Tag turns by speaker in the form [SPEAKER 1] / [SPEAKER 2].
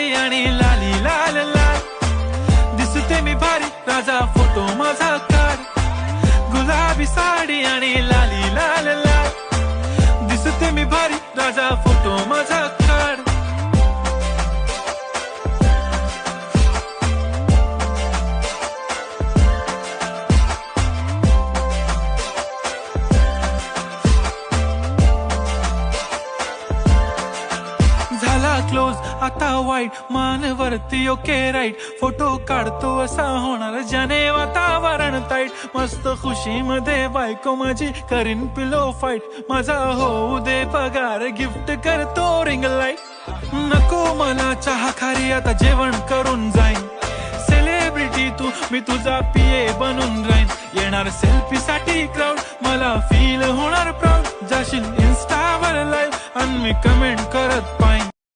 [SPEAKER 1] साडी आणि लाली लाल लाल, दिसते मी भारी राजा फोटो माझा काढ. गुलाबी साडी आणि लाली लाल लाल, दिसते मी भारी राजा फोटो माझा काढ. झाला क्लोज आता वाईट, मानवरती ओके राईट, फोटो काढतो असा होणार ज्याने वातावरण ताईट. मस्त खुशी मध्ये बायको माझी करीन पिलो फाईट, माझा होऊ दे पगार गिफ्ट करतो रिंग लाईट. नको मला चहा खारी आता जेवण करून जाईन, सेलिब्रिटी तू मी तुझा पिये बनून राहीन. येणार सेल्फी साठी क्राऊड, मला फील होणार प्राऊड, जाशील इन्स्टावर लाईव्ह आणि मी कमेंट करत पाहिन.